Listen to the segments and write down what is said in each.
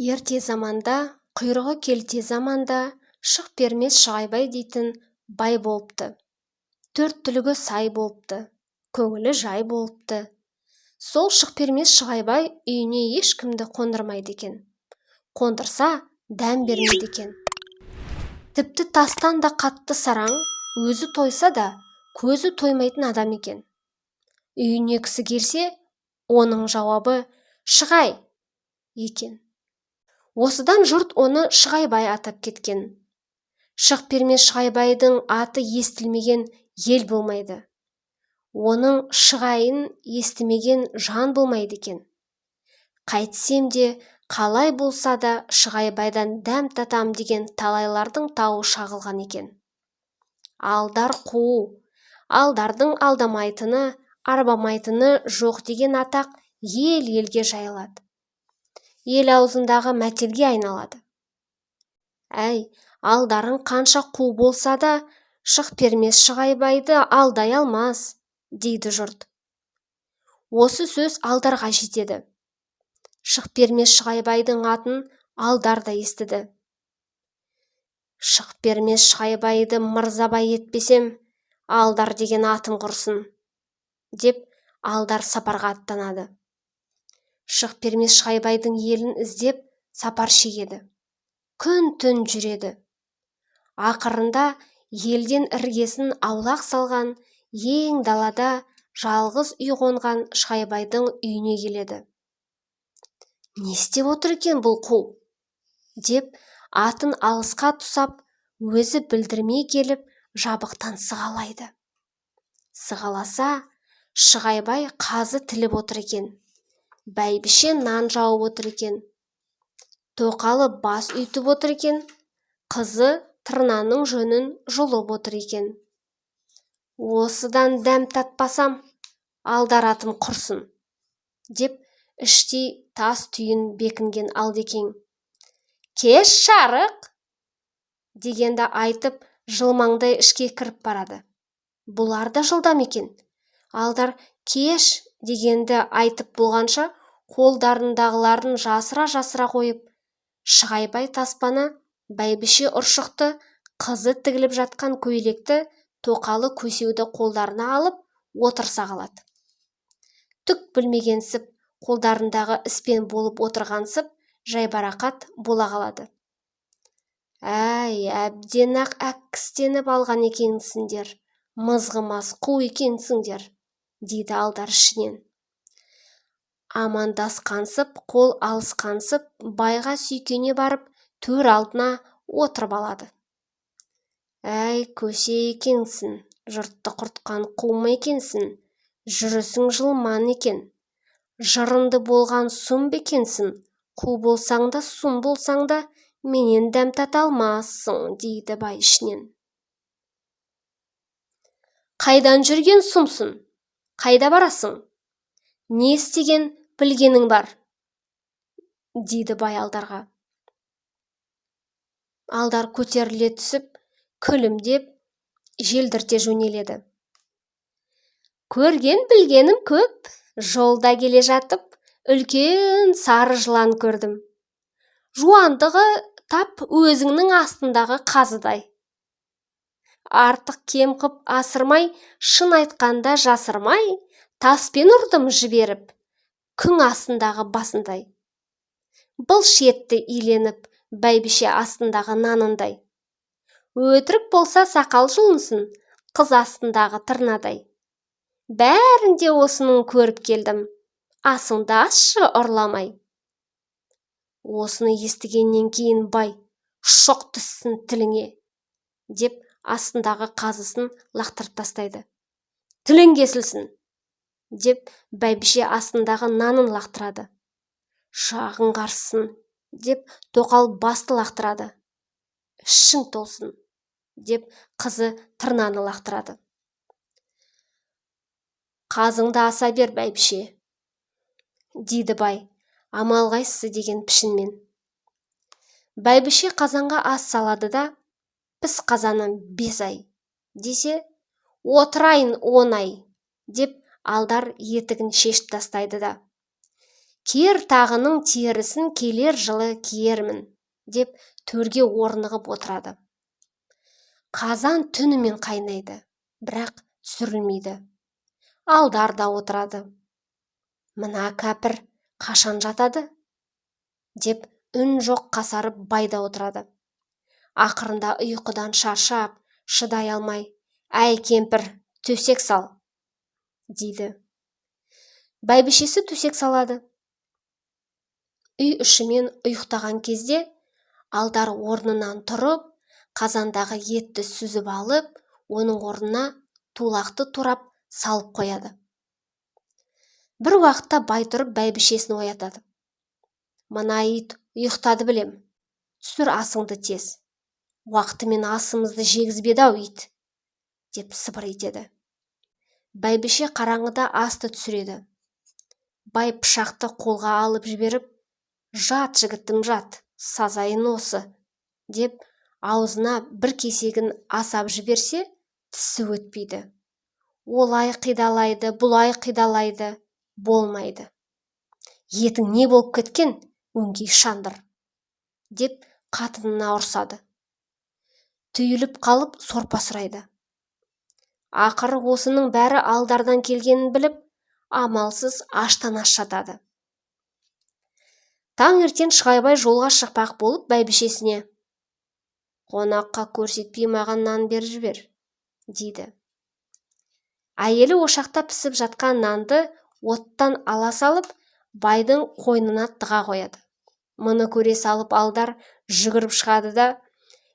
Ерте заманда, құйрығы келте заманда, шық бермес Шығайбай дейтін бай болыпты. Төрт түлігі сай болыпты, көңілі жай болыпты. Сол шық бермес Шығайбай үйіне ешкімді қондырмайды екен. Қондырса, дәм бермейді екен. Тіпті тастан да қатты сараң, өзі тойса да, көзі тоймайтын адам екен. Үйіне кісі келсе, оның жауабы «Шығай» екен. Осыдан жұрт оны Шығайбай атап кеткен. Шық бермес Шығайбайдың аты естілмеген ел болмайды. Оның шығайын естімеген жан болмайды екен. Қайтсем де, қалай болса да Шығайбайдан дәм татам деген талайлардың тауы шағылған екен. Алдар қуу, алдардың алдамайтыны, арбамайтыны жоқ деген атақ ел-елге жайылады. Ел аузындағы мәтелге айналады. Әй, алдарың қанша қу болса да, шық бермес Шығайбайды алдай алмас, дейді жұрт. Осы сөз алдарға жетеді. Шық бермес Шығайбайдың атын алдар да естіді. Шық бермес Шығайбайды мырзабай етпесем, алдар деген атым құрсын, деп алдар сапарға аттанады. Шық бермес Шығайбайдың елін іздеп сапар шегеді. Күн-түн жүреді. Ақырында елден іргесін аулақ салған, ең далада жалғыз үй қонған Шығайбайдың үйіне келеді. Не істеп отыр екен бұл қу? Деп атын алысқа тұсап, өзі білдірмей келіп, жабықтан сығалайды. Сығаласа, Шығайбай қазы тіліп отыр екен. Бәйбіше нан жауып отыр екен. Тоқалы бас үйтіп отыр екен. Қызы тырнаның жөнін жұлып отыр екен. Осыдан дәм татпасам, алдар атым құрсын, деп іштей тас түйін бекінген Алдекең. Кеш шарық! Дегенді айтып, жылмаңдай ішке кіріп барады. Бұлар да жылдам екен. Алдар кеш дегенді айтып болғанша, қолдарындағыларын жасыра қойып, Шығайбай таспаны, бәйбіше ұршықты, қызы тігіліп жатқан көйлекті, тоқалы көсеуді қолдарына алып, отырса қалады. Түк білмегенсіп, қолдарындағы іспен болып отырғансып, жайбарақат бола қалады. Әй, әбден-ақ әккістеніп алған екенсіңдер, мызғымас қу екенсіңдер, дейді алдар ішінен. Амандасқансып, қол алысқансып, байға сүйкене барып, төр алдына отырып алады. Әй, көсе екенсің, жұртты құртқан қума екенсің, жүрісің жылман екен. Жырынды болған сұм бекенсің, қу болсаң да, сұм болсаң да, менен дәм тата алмассың, дейді бай ішінен. Қайдан жүрген сұмсың? Қайда барасың? Не істеген білгенің бар, дейді бай алдарға. Алдар көтеріле түсіп, күлімдеп, желдірте жөнеледі. Көрген білгенім көп, жолда келе жатып, үлкен сары жылан көрдім. Жуандығы тап өзіңнің астындағы қазыдай. Артық кем қып асырмай, шын айтқанда жасырмай, таспен ұрдым жіберіп, күң астындағы басындай. Былш етті иленіп, бәйбіше астындағы нанындай. Өтірік болса сақал жұлынсын, қыз астындағы тырнадай. Бәрінде осының көріп келдім, асыңды асшы ұрламай. Осыны естігеннен кейін бай, шоқ түссін тіліңе, деп астындағы қазысын лақтырып тастайды. Тілің кесілсін, деп бәйбіше астындағы нанын лақтырады. Жағың қарсын, деп тоқал басты лақтырады. Ішің толсын, деп қызы тырнаны лақтырады. Қазыңды аса бер, бәйбіше, дейді бай, амал қайсысы деген пішінмен. Бәйбіше қазанға ас салады да, піс қазаным 5 ай, десе, отырайын 10 ай, деп алдар етігін шешіп тастайды да. кер тағының терісін келер жылы киермін, деп төрге орнығып отырады. Қазан түнімен қайнайды, бірақ түсірілмейді. Алдар да отырады. Мына кәпір қашан жатады? Деп үн жоқ қасарып байда отырады. Ақырында ұйқыдан шаршап, шыдай алмай, әй кемпір, төсек сал, дейді. Бәйбішесі төсек салады. Үй ішімен ұйықтаған кезде Алдар орнынан тұрып, қазандағы етті сүзіп алып, оның орнына тулақты турап салып қояды. Бір уақытта бай тұрып бәйбішесін оятады. Мына ит ұйықтады білем, түсір асыңды тез. Уақытымен асымызды жегізбеді-ау ит, деп сыбыр етеді. Бәйбіше қараңғыда асты түсіреді. Бай пышақты қолға алып жіберіп, жат жігітім жат, сазайын осы, деп аузына бір кесегін асап жіберсе, тісі өтпейді. Олай қидалайды, бұлай қидалайды, болмайды. Етің не болып кеткен, өңкей шандыр, деп қатынына ұрсады. Түйіліп қалып сорпа сұрайды. Ақыры осының бәрі Алдардан келгенін біліп, амалсыз аштан аш жатады. Таңертең Шығайбай жолға шықпақ болып бәйбішесіне: «Қонаққа көрсетпей маған нан беріп жібер», дейді. Әйелі ошақта пісіп жатқан нанды оттан ала салып, байдың қойнына тыға қояды. Мұны көре салып Алдар жүгіріп шығады да: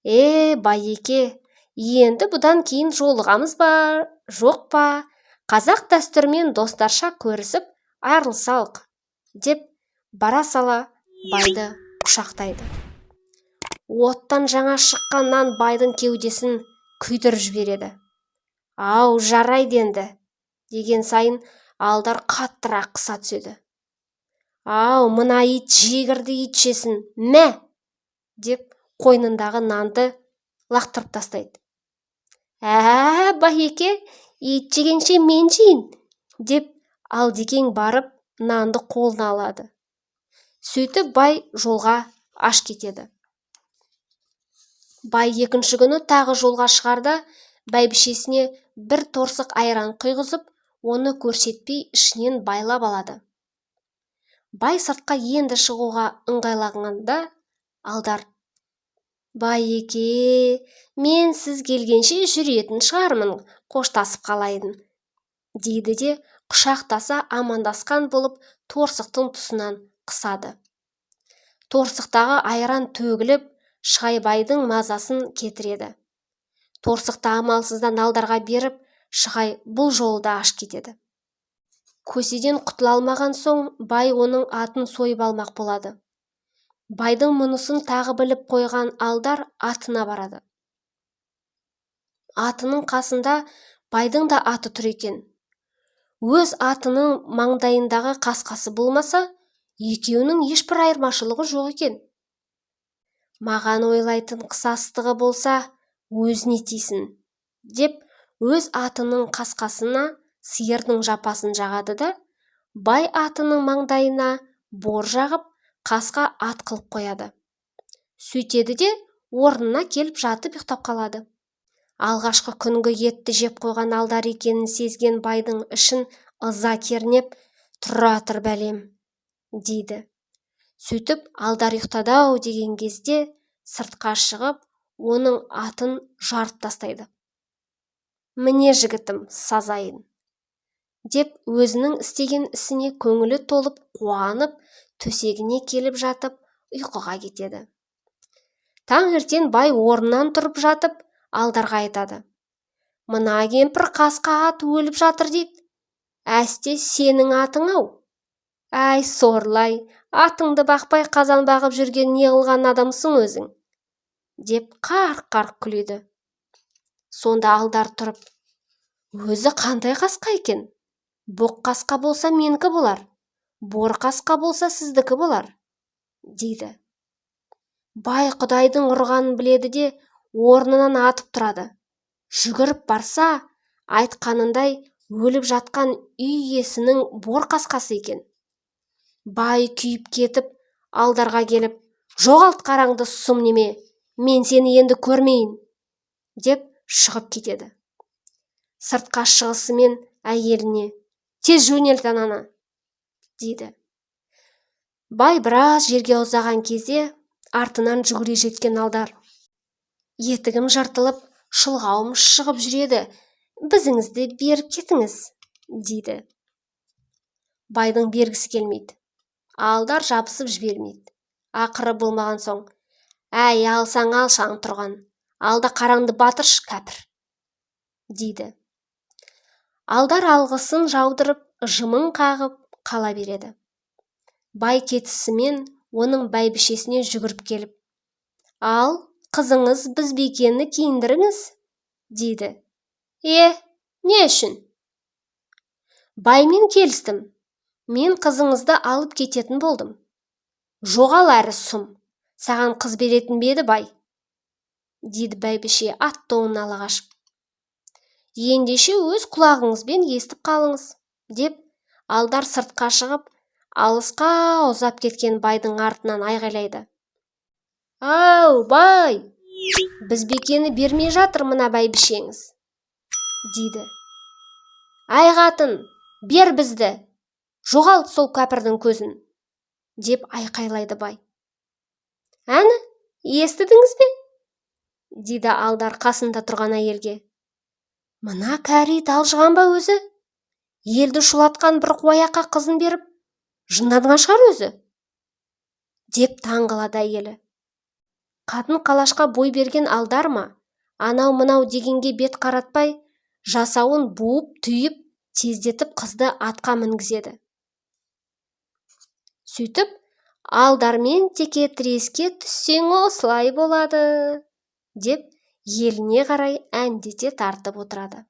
Байеке, енді бұдан кейін жолығамыз ба, жоқ па, қазақ дәстүрімен достарша көрісіп айырылсалық, деп бара сала байды құшақтайды. Оттан жаңа шыққан нан байдың кеудесін күйдіріп жібереді. «Ау, жарайды енді», деген сайын Алдар қаттырақ қыса түседі. «Ау, мына ит жегірді итшесін, мә!» деп қойнындағы нанды лақтырып тастайды. Байеке, ит жегенше мен жейін», деп Алдекең барып нанды қолына алады. Сөйтіп бай жолға аш кетеді. Бай екінші күні тағы жолға шығарда, бәйбішесіне бір торсық айран құйғызып, оны көрсетпей ішінен байлап алады. Бай сыртқа енді шығуға ыңғайлағанда Алдар: «Байеке, мен сіз келгенше жүретін шығармын, қоштасып қалайын», дейді де құшақтаса амандасқан болып торсықтың тұсынан қысады. Торсықтағы айран төгіліп, Шығайбайдың мазасын кетіреді. Торсықты амалсыздан Алдарға беріп, Шығай бұл жолы да аш кетеді. Көседен құтыла алмаған соң, бай оның атын сойып алмақ болады. Байдың мұнысын тағы біліп қойған Алдар атына барады. Атының қасында байдың да аты тұр екен. Өз атының маңдайындағы қасқасы болмаса, екеуінің ешбір айырмашылығы жоқ екен. «Маған ойлайтын қысастығы болса, өзіне тисін», деп өз атының қасқасына сиырдың жапасын жағады да, бай атының маңдайына бор жағып, қасқа ат қылып қояды. Сөйтеді де орнына келіп жатып ұйықтап қалады. Алғашқы күнгі етті жеп қойған Алдар екенін сезген байдың ішін ыза кернеп: «Тұра тұр бәлем», дейді. Сөйтіп Алдар ұйықтады-ау деген кезде сыртқа шығып, оның атын жарып тастайды. «Міне жігітім, сазайын», деп өзінің істеген ісіне көңілі толып қуанып, төсегіне келіп жатып ұйқыға кетеді. Таңертең бай орнынан тұрып жатып Алдарға айтады: «Мына кемпір қасқа ат өліп жатыр дейді. Әсте сенің атың-ау. Әй сорлай, атыңды бақпай қазан бағып жүрген не қылған адамсың өзің», деп қарқ-қарқ күледі. Сонда Алдар тұрып: «Өзі қандай қасқа екен? Боқ қасқа болса менікі болар, бор қасқа болса сіздікі болар», дейді. Бай Құдайдың ұрғанын біледі де орнынан атып тұрады. Жүгіріп барса, айтқанындай өліп жатқан үй иесінің бор қасқасы екен. Бай күйіп кетіп, алдарға келіп, жоғалт қараңды сұм неме, мен сені енді көрмейін, деп шығып кетеді. Сыртқа шығысымен әйеліне, тез жөнелт ананы, дейді. Бай біраз жерге ұзаған кезде артынан жүгіре жеткен алдар: етігім жыртылып, шылғауым шығып жүреді, бізіңізді беріп кетіңіз, дейді. Байдың бергісі келмейді. Алдар жабысып жібермейді. Ақыры болмаған соң: әй, алсаң алшаң тұрған, алда қараңды батыршы кәпір, дейді. Алдар алғысын жаудырып, жымың қағып қала береді. Бай кетісімен оның бәйбішесіне жүгіріп келіп: ал, қызыңыз Бізбикені киіндіріңіз, дейді. Не үшін? Баймен келістім. Мен қызыңызды алып кететін болдым. Жоғал әрі сұм, саған қыз беретін беді бай, дейді бәйбіше ат-тоңын ала қашып. Ендеше өз құлағыңызбен естіп қалыңыз, деп алдар сыртқа шығып, алысқа ұзап кеткен байдың артынан айғайлайды: ау, бай, Бізбикені бермей жатыр мына бәйбішеңіз, дейді. Әй қатын, бер бізді, жоғалт сол кәпірдің көзін, деп айқайлайды бай. Әні, естідіңіз бе? Дейді алдар қасында тұрған әйелге. Мына кәрі талжыған ба өзі? Елді шулатқан бір қуаяққа қызын беріп, жындадыңа шығар өзі, деп таңғалады әйелі. Қатын қалашқа бой берген алдар ма, анау-мынау дегенге бет қаратпай, жасауын буып түйіп, тездетіп қызды атқа мінгізеді. Сөйтіп, алдармен текетіреске түссең осылай болады, деп еліне қарай әндете тартып отырады.